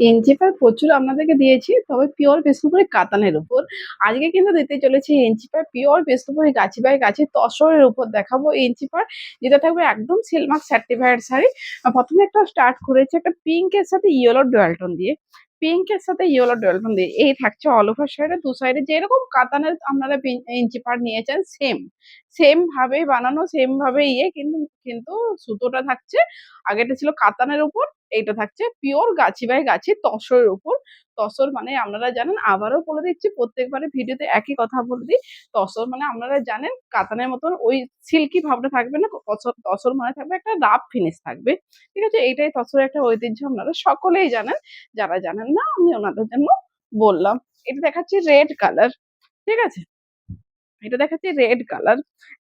এনজিপার প্রচুর আপনাদেরকে দিয়েছি, তবে পিওর বিষ্ণুপুরি কাতানের উপর। আজকে কিন্তু দিতে চলেছি এনজিপার পিওর বিষ্ণুপুরি গাছি বাই গাছি তসরের উপর দেখাবো এনজিপার, যেটা থাকবে একদম সিলমার্ক সার্টিফাইড শাড়ি। প্রথমে একটা স্টার্ট করেছে একটা পিঙ্কের সাথে ইয়েলো ডুয়ালটন দিয়ে, পিঙ্কের সাথে ইয়েলো ডুয়ালটন দিয়ে। এই থাকছে অল ওভার শাড়িটা দু সাইডে যেরকম কাতানের আপনারা এনজিপার নিয়েছেন সেম সেম ভাবে বানানো, সেম ভাবে কিন্তু কিন্তু সুতোটা থাকছে, আগেটা ছিল কাতানের উপর, এইটা থাকছে পিওর গাছি বাই গাছি তসরের উপর। তসর মানে আপনারা জানেন, আবারও বলে দিচ্ছি, প্রত্যেকবারে ভিডিওতে একই কথা বলে দিই। তসর মানে আপনারা জানেন কাতানের মতন ওই সিল্কি ভাবটা থাকবে না, তসর মানে থাকবে একটা রাফ ফিনিশ থাকবে। ঠিক আছে, এইটাই তসরের একটা ঐতিহ্য, আপনারা সকলেই জানেন। যারা জানেন না আমি ওনাদের জন্য বললাম। এটা দেখাচ্ছি রেড কালার, ঠিক আছে, এটা দেখাচ্ছি রেড কালার।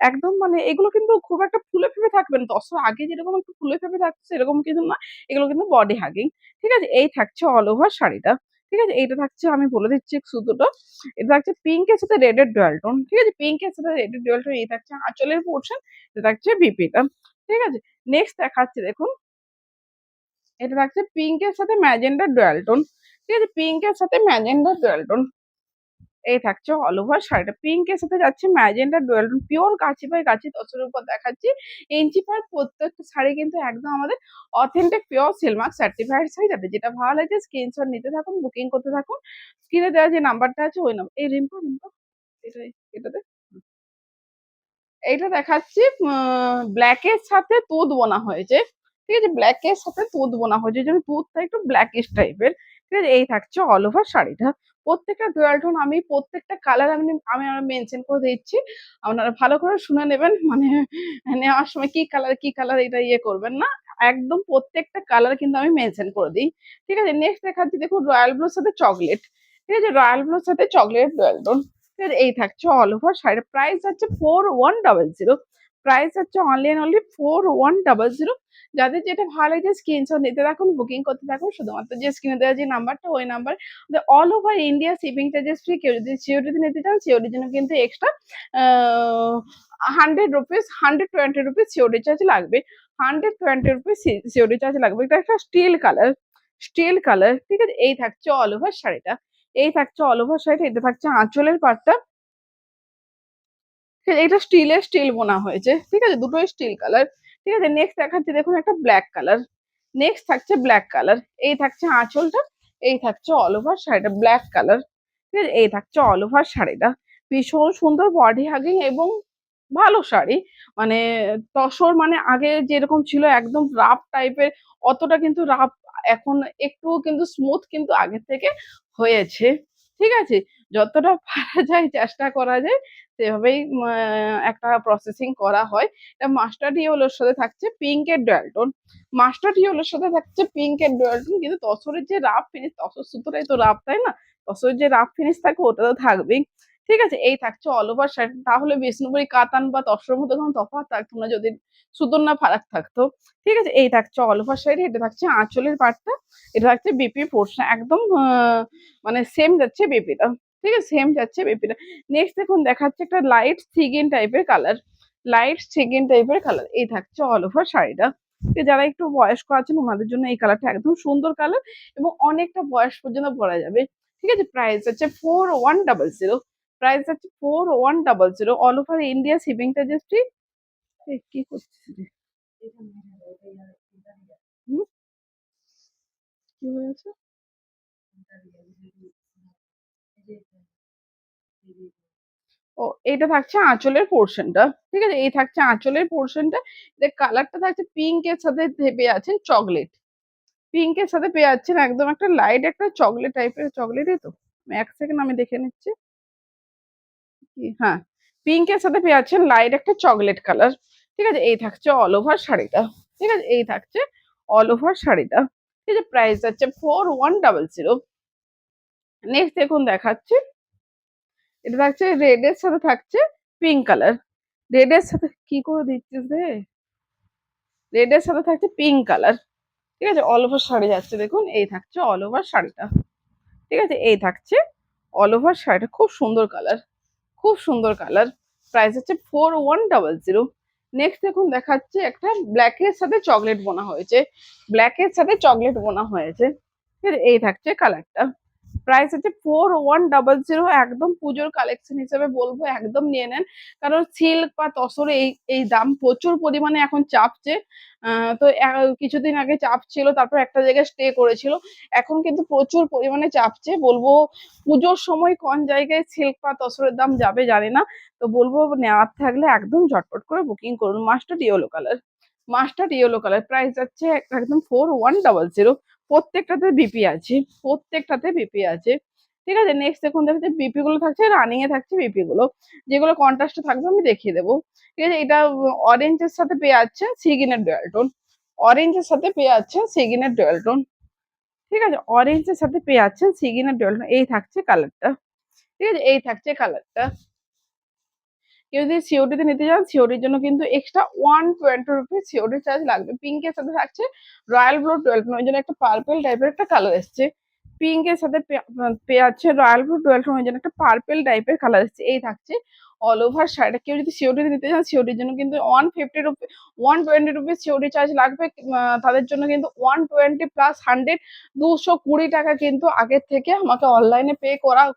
একদম মানে এগুলো কিন্তু খুব একটা ফুলে ফেপে থাকবে না, দশটার আগে যেরকম একটু ফুলে ফেপে থাকছে সেরকম কিন্তু না, এগুলো কিন্তু বডি হাগিং। ঠিক আছে, এই থাকছে অল ওভার শাড়িটা। ঠিক আছে, এইটা থাকছে, আমি বলে দিচ্ছি সুতোটা, এটা থাকছে পিঙ্কের সাথে রেডের ডুয়াল টোন। ঠিক আছে, পিঙ্কের সাথে রেডের ডুয়াল টোন, এই থাকছে আঁচলের পোর্শন, এটা থাকছে বিপিটা। ঠিক আছে, নেক্সট দেখাচ্ছে দেখুন, এটা থাকছে পিঙ্কের সাথে ম্যাজেন্ডার ডুয়াল টোন। ঠিক আছে, পিঙ্কের সাথে ম্যাজেন্ডার ডুয়াল টোন, এই থাকছে অল ওভার শাড়িটা। পিঙ্কের সাথে যাচ্ছে magenta dual tone, pure Gachhi by গাছি তসরের উপর দেখাচ্ছি। ইঞ্চি পার প্রত্যেকটা শাড়ি কিন্তু একদম আমাদের authentic pure Silk Mark certified sari. যাতে যেটা ভালো লাগে স্ক্রিনশট নিতে থাকুন, বুকিং করতে থাকুন। স্ক্রিনে দেওয়া যে নাম্বারটা আছে ওই নাম্বার। এই রিম্পা রিম্পা এটাই, এটাতে এইটা দেখাচ্ছি ব্ল্যাকের সাথে তুঁত বোনা হয়েছে। ঠিক আছে, ব্ল্যাকের সাথে তুঁত বোনা হয়েছে, যেন তুঁতটা একটু ব্ল্যাকিশ টাইপের। ঠিক আছে, এই থাকছে অল ওভার শাড়িটা। প্রত্যেকটা ডুয়াল টোন আমি প্রত্যেকটা কালার আমি আমি মেনশন করে দিচ্ছি, আপনারা ভালো করে শুনে নেবেন। মানে নেওয়ার সময় কি কালার কি কালার এটা ইয়ে করবেন না, একদম প্রত্যেকটা কালার কিন্তু আমি মেনশন করে দিই। ঠিক আছে, নেক্সট দেখাচ্ছি দেখুন রয়্যাল ব্লুর সাথে চকলেট। ঠিক আছে, রয়্যাল ব্লুর সাথে চকলেট ডুয়াল টোন। এই থাকছে অল ওভার শাড়ির প্রাইস আছে 4100। প্রাইস হচ্ছে অনলি এন্ড অনলি 4100। যাদের যেটা ভালো লাগে স্ক্রিনশট নিতে থাকুন, বুকিং করতে থাকুন। শুধুমাত্র যে স্ক্রিনে দেওয়া যে নাম্বারটা ওই number, all over India shipping charges free. কেউ যদি সিওরিতে নিতে চান সিওরির জন্য কিন্তু এক্সট্রা 100 রুপিস, 120 রুপিস সিওরি চার্জ লাগবে। 120 রুপিস সিওরি চার্জ লাগবে। এটা একটা স্টিল কালার, স্টিল কালার। ঠিক আছে, এই থাকছে অল ওভার শাড়িটা, এই থাকছে অল ওভার শাড়িটা। এটা থাকছে আঁচলের পাটটা, এটা স্টিলের স্টিল বোনা হয়েছে। ঠিক আছে, দুটোই স্টিল কালার। ঠিক আছে, নেক্সট দেখাচ্ছি দেখুন একটা ব্ল্যাক কালার। নেক্সট থাকছে ব্ল্যাক কালার, এই থাকছে আঁচলটা, এই থাকছে অল ওভার শাড়িটা ব্ল্যাক কালার। ঠিক আছে, এই থাকছে অল ওভার শাড়িটা। ভীষণ সুন্দর বডি হাগিং এবং ভালো শাড়ি। মানে তসর মানে আগে যেরকম ছিল একদম রাফ টাইপের, অতটা কিন্তু রাফ এখন একটু কিন্তু স্মুথ কিন্তু আগের থেকে হয়েছে। ঠিক আছে, যতটা পারা যায় চেষ্টা করা যায় সেভাবেই একটা প্রসেসিং করা হয়। এটা মাস্টার্ড ইয়েলোর সাথে থাকছে পিঙ্কের ডুয়াল টোন, মাস্টার্ড ইয়েলোর সাথে থাকছে পিঙ্কের ডুয়াল টোন। কিন্তু তসরের যে রাফ ফিনিশ, তসর সুতোটাই তো রাফ তাই না, তসরের যে রাফ ফিনিশ থাকে ওটা তো থাকবেই। ঠিক আছে, এই থাকছে অল ওভার শাড়ি। তাহলে বিষ্ণুপুরি কাতান বা তসরের মধ্যে কোনো তফাৎ থাকতো না যদি সুতোর না ফারাক থাকতো। ঠিক আছে, এই থাকছে অল ওভার শাড়ি, এটা থাকছে আঁচলের পাটটা, এটা থাকছে বিপি পোর্শন, একদম মানে সেম যাচ্ছে বিপিটা। ঠিক আছে, সেম যাচ্ছে বিপিটা। নেক্সট দেখুন দেখাচ্ছে একটা লাইট সিগিন টাইপের কালার, লাইট সিগিন টাইপের কালার, এই থাকছে অল ওভার শাড়িটা। যারা একটু বয়স্ক আছেন ওনাদের জন্য এই কালারটা একদম সুন্দর কালার এবং অনেকটা বয়স পর্যন্ত পরা যাবে। ঠিক আছে, প্রাইস হচ্ছে 4100। প্রাইস হচ্ছে 4100, all over India shipping charges free. কি করছিস রে? হুম, কি হয়েছে? ও, এটা থাকছে আঁচলের পোর্শনটা। ঠিক আছে, এই থাকছে আঁচলের পোর্শনটা। এর কালারটা থাকছে পিঙ্কের সাথে পেয়ে আছেন চকলেট, পিঙ্কের সাথে পেয়ে যাচ্ছেন একদম একটা লাইট একটা চকলেট টাইপের, চকলেটই তো, এক সেকেন্ড আমি দেখে নিচ্ছি। হ্যাঁ, পিঙ্কের সাথে পেয়ে যাচ্ছেন লাইট একটা চকলেট কালার। ঠিক আছে, এই থাকছে অল ওভার শাড়িটা। ঠিক আছে, এই থাকছে অল ওভার শাড়িটা। ঠিক আছে, প্রাইস হচ্ছে 4100। নেক্সট দেখুন দেখাচ্ছি, এটা থাকছে রেড এর সাথে থাকছে পিঙ্ক কালার। রেড এর সাথে কি করে দিচ্ছিস রে, রেড এর সাথে থাকছে পিঙ্ক কালার। ঠিক আছে, অল ওভার শাড়ি যাচ্ছে দেখুন, এই থাকছে অল ওভার শাড়িটা। ঠিক আছে, এই থাকছে অল ওভার শাড়িটা, খুব সুন্দর কালার, খুব সুন্দর কালার। প্রাইস হচ্ছে 4100। নেক্সট দেখুন দেখাচ্ছে একটা ব্ল্যাক এর সাথে চকলেট বোনা হয়েছে, ব্ল্যাক এর সাথে চকলেট বোনা হয়েছে। ঠিক আছে, এই থাকছে কালারটা। প্রাইস হচ্ছে 4100। একদম পুজোর কালেকশন হিসেবে বলবো, একদম নিয়ে নেন। কারণ সিল্ক বা তসরে এই এই দাম প্রচুর পরিমাণে এখন চাপছে। তো কিছুদিন আগে চাপ ছিল, তারপর একটা জায়গায় স্টে করেছিল। এখন কিন্তু প্রচুর পরিমাণে চাপছে, বলবো পুজোর সময় কোন জায়গায় সিল্ক বা তসরের দাম যাবে জানি না। তো বলবো নেওয়ার থাকলে একদম ঝটপট করে বুকিং করুন। Mustard yellow colour, mustard yellow colour, price যাচ্ছে একদম 4100। প্রত্যেকটাতে বিপি আছে, প্রত্যেকটাতে বিপি আছে। ঠিক আছে, নেক্সট দেখুন দেখতে বিপি গুলো থাকছে, রানিং এ থাকছে বিপি গুলো। যেগুলো কন্ট্রাস্টে থাকবে আমি দেখিয়ে দেবো। ঠিক আছে, এটা অরেঞ্জের সাথে পেয়ে যাচ্ছে সিগিনের ডুয়াল টোন। অরেঞ্জের সাথে পেয়ে যাচ্ছে সিগিনের ডুয়াল টোন। ঠিক আছে, অরেঞ্জের সাথে পেয়ে যাচ্ছেন সিগিনের ডুয়াল টোন। এই থাকছে কালারটা। ঠিক আছে, এই থাকছে কালারটা। কেউ যদি সিওডি তে নিতে চান, সিওডির জন্য কিন্তু এক্সট্রা 120 রুপিস সিওডি চার্জ লাগবে। পিঙ্কের সাথে থাকছে রয়্যাল ব্লু 12 টোন, ওই জন্য একটা পার্পেল টাইপের একটা কালার এসছে। পিঙ্কের সাথে পেয়ে যাচ্ছে রয়্যাল ব্লু 12 টোন, ওই জন্য একটা পার্পেল টাইপের কালার এসছে। এই থাকছে অল ওভার শাড়িটা। কেউ যদি সিওডি তে নিতে চান, সিওডির জন্য কিন্তু 150 রুপি 120 রুপিস সিওডি চার্জ লাগবে। তাদের জন্য কিন্তু 120 প্লাস 100 220 টাকা কিন্তু আগের থেকে আমাকে অনলাইনে পে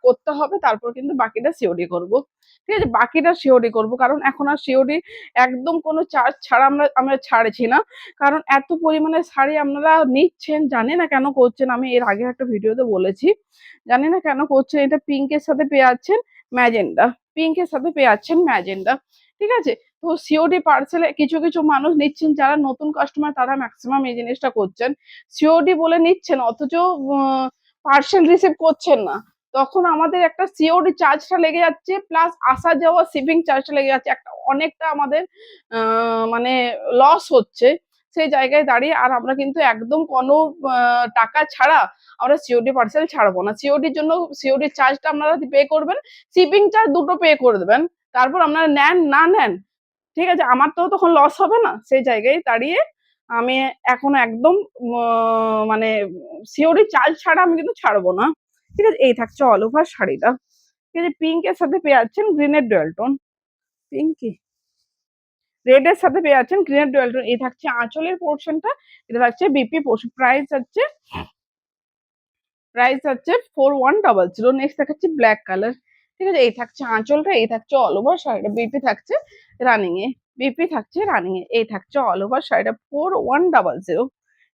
করতে হবে, তারপর কিন্তু বাকিটা সিওডি করবো। ঠিক আছে, বাকিটা সিওডি করবো, কারণ এখন আর সিওডি একদম কোনো চার্জ ছাড়া আমরা আমরা ছাড়ছি না। কারণ এত পরিমাণে শাড়ি আপনারা নিচ্ছেন, জানি না কেন করছেন। আমি এর আগে একটা ভিডিওতে বলেছি, জানি না কেন করছেন। এটা পিঙ্কের সাথে পেয়ে যাচ্ছেন ম্যাজেন্ডা, পিঙ্কের সাথে পেয়ে যাচ্ছেন ম্যাজেন্ডা। ঠিক আছে, তো সিওডি পার্সেলে কিছু কিছু মানুষ নিচ্ছেন, যারা নতুন কাস্টমার তারা ম্যাক্সিমাম এই জিনিসটা করছেন। সিওডি বলে নিচ্ছেন, অথচ পার্সেল রিসিভ করছেন না। তখন আমাদের একটা সিওডি চার্জটা লেগে যাচ্ছে, প্লাস আসা যাওয়া শিপিং চার্জটা লেগে যাচ্ছে, একটা অনেকটা আমাদের মানে লস হচ্ছে। সেই জায়গায় দাঁড়িয়ে আর আমরা কিন্তু একদম কোনো টাকা ছাড়া আমরা সিওডি পার্সেল ছাড়বো না। সিওডির জন্য সিওডি চার্জটা আপনারা পে করবেন, শিপিং চার্জ দুটো পে করে দেবেন। তারপর আপনারা নেন না নেন, ঠিক আছে, আমার তো তখন লস হবে না। সেই জায়গায় দাঁড়িয়ে আমি এখন একদম মানে সিওডি চার্জ ছাড়া আমি কিন্তু ছাড়বো না। ঠিক আছে, এই থাকছে অল ওভার শাড়িটা। ঠিক আছে, পিঙ্কের সাথে পেয়ে যাচ্ছেন গ্রিনের ডুয়াল টোন। পিঙ্কি রেড এর সাথে পেয়ে যাচ্ছেন গ্রিনের ডুয়াল টোন। এই থাকছে আঁচলের পোর্শনটা, এটা থাকছে বিপি পোর্শন। প্রাইস হচ্ছে 4100। নেক্সট দেখাচ্ছি ব্ল্যাক কালার। ঠিক আছে, এই থাকছে আঁচলটা, এই থাকছে অল ওভার শাড়িটা। বিপি থাকছে রানিং এ, বিপি থাকছে রানিং এ। এই থাকছে অল ওভার শাড়িটা 4100।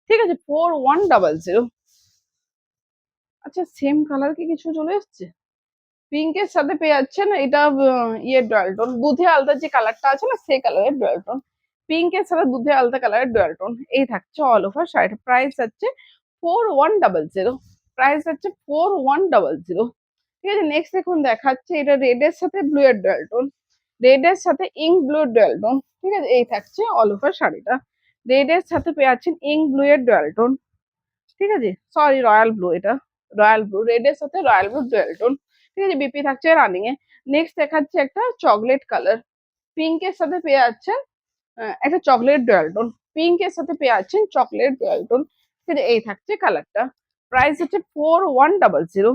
ঠিক আছে, 4100। আচ্ছা, সেম কালার কি কিছু চলে এসছে? পিঙ্কের সাথে পেয়ে যাচ্ছেন এটা ইয়ে ডুয়াল টোন, দুধে আলতা যে কালারটা আছে না, সেই কালারের ডুয়াল টোন। পিঙ্কের সাথে দুধে আলতা কালারের ডুয়াল টোন। এই থাকছে অল ওভার শাড়িটা। প্রাইস হচ্ছে 4100। প্রাইস হচ্ছে 4100। ঠিক আছে, নেক্সট দেখুন দেখাচ্ছে এটা রেড এর সাথে ব্লু এর ডুয়াল টোন, রেড এর সাথে ইঙ্ক ব্লু এর ডুয়াল টোন। ঠিক আছে, এই থাকছে অল ওভার শাড়িটা। রেড এর সাথে পেয়ে যাচ্ছেন ইঙ্ক ব্লু এর ডুয়াল টোন। ঠিক আছে, সরি রয়্যাল ব্লু, এটা রয়্যাল ব্লু, রেড এর সাথে রয়্যাল ব্লু ডুয়াল টোন। ঠিক আছে, বিপি থাকছে রানিং এ। নেক্সট দেখাচ্ছে একটা চকলেট কালার, পিঙ্কের সাথে পেয়ে যাচ্ছেন একটা চকলেট ডুয়াল টোন। পিঙ্কের সাথে পেয়ে যাচ্ছেন চকলেট ডুয়াল টোন। ঠিক আছে, এই থাকছে কালারটা। প্রাইস হচ্ছে 4100।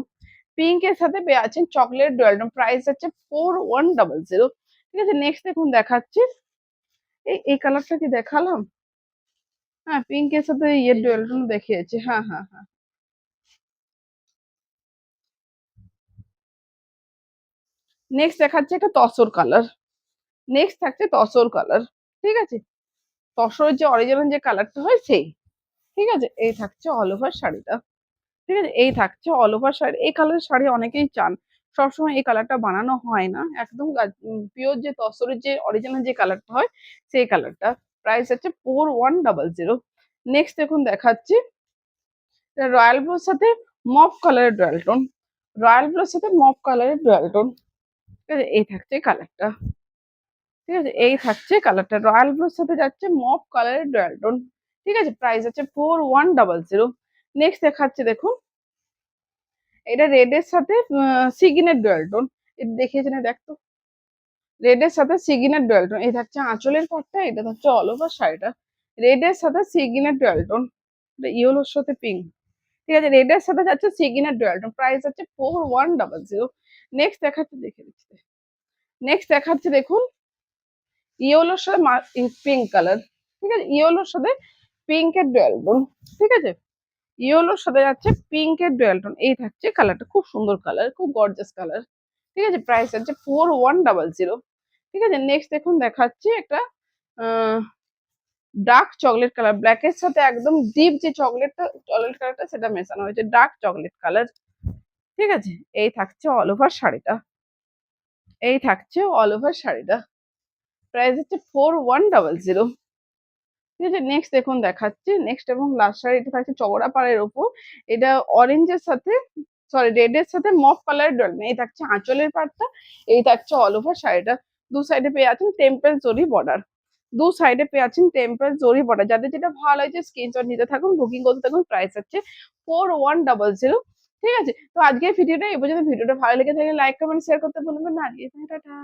পিঙ্কের সাথে পেয়ে যাচ্ছেন চকলেট ডুয়াল টোন। প্রাইস হচ্ছে 4100। ঠিক আছে, নেক্সট দেখুন দেখাচ্ছি, এই কালারটা কি দেখালাম? হ্যাঁ, পিঙ্কের সাথে ইয়ে ডুয়াল টোন দেখিয়েছি। হ্যাঁ হ্যাঁ হ্যাঁ। নেক্সট দেখাচ্ছে একটা তসর কালার। নেক্সট থাকছে তসর কালার। ঠিক আছে, তসরের যে অরিজিনাল যে কালারটা হয় সেই। ঠিক আছে, এই থাকছে অল ওভার শাড়িটা। ঠিক আছে, এই থাকছে অল ওভার শাড়ি। এই কালারের শাড়ি অনেকেই চান, সবসময় এই কালারটা বানানো হয় না। একদম পিওর যে তসরের যে অরিজিনাল যে কালারটা হয় সেই কালারটা। প্রাইস হচ্ছে 4100। নেক্সট দেখুন দেখাচ্ছি রয়্যাল ব্লুর সাথে মফ কালারের ডুয়াল টোন, রয়্যাল ব্লুর সাথে মফ কালারের ডুয়াল টোন। ঠিক আছে, এই থাকছে কালারটা। ঠিক আছে, এই থাকছে কালারটা, রয়্যাল ব্লুর সাথে যাচ্ছে মফ কালারের ডুয়াল টোন। ঠিক আছে, প্রাইস হচ্ছে 4100। নেক্সট দেখাচ্ছে দেখুন, এটা রেড এর সাথে সিগিনের ডুয়াল টোন। এটা দেখিয়েছে না, দেখতো, রেড এর সাথে সিগিনের ডুয়াল টোন। এই থাকছে আঁচলের পাটটা, এটা হচ্ছে অল ওভার শাড়িটা। রেড এর সাথে সিগিনের ডুয়াল টোন, এটা ইয়েলোর সাথে পিঙ্ক। ঠিক আছে, রেড এর সাথে যাচ্ছে সিগিনের ডুয়াল টোন। প্রাইস হচ্ছে 4100। নেক্সট দেখাচ্ছে, দেখে দিচ্ছি। নেক্সট দেখাচ্ছে দেখুন ইয়েলোর সাথে পিঙ্ক কালার। ঠিক আছে, ইয়েলোর সাথে পিঙ্কের ডুয়াল টোন। ঠিক আছে, ইয়েলোর সাথে যাচ্ছে পিঙ্কের ডুয়াল টোন, এই থাকছে কালারটা, খুব সুন্দর কালার, খুব গর্জাস কালার। ঠিক আছে, প্রাইস আছে 4100। ঠিক আছে, নেক্সট দেখুন দেখাচ্ছি একটা ডার্ক চকলেট কালার, ব্ল্যাকের সাথে একদম ডিপ যে চকলেট কালারটা সেটা মেশানো হয়েছে, ডার্ক চকলেট কালার। ঠিক আছে, এই থাকছে অল ওভার শাড়িটা, এই থাকছে অল ওভার শাড়িটা, প্রাইস হচ্ছে 4100। ঠিক আছে, নেক্সট দেখুন দেখাচ্ছি, নেক্সট এবং লাস্ট শাড়ি, এটা থাকছে চওড়া পাড়ের ওপর, এটা অরেঞ্জের সাথে, সরি রেড এর সাথে মফ কালারের ডল, এই থাকছে আঁচলের পাড়টা, এই থাকছে অল ওভার শাড়িটা। দু সাইডে পেয়ে আছেন টেম্পল জরি বর্ডার, দু সাইডে পেয়ে আছেন টেম্পল জরি বর্ডার। যাদের যেটা ভালো লাগছে স্ক্রিনশট নিতে থাকুন, বুকিং করতে থাকুন, প্রাইস হচ্ছে 4100। ঠিক আছে, তো আজকের ভিডিওটা এই পর্যন্ত। ভিডিওটা ভালো লেগে থাকলে লাইক কমেন্ট শেয়ার করতে ভুলবেন না। আজকে টাটা।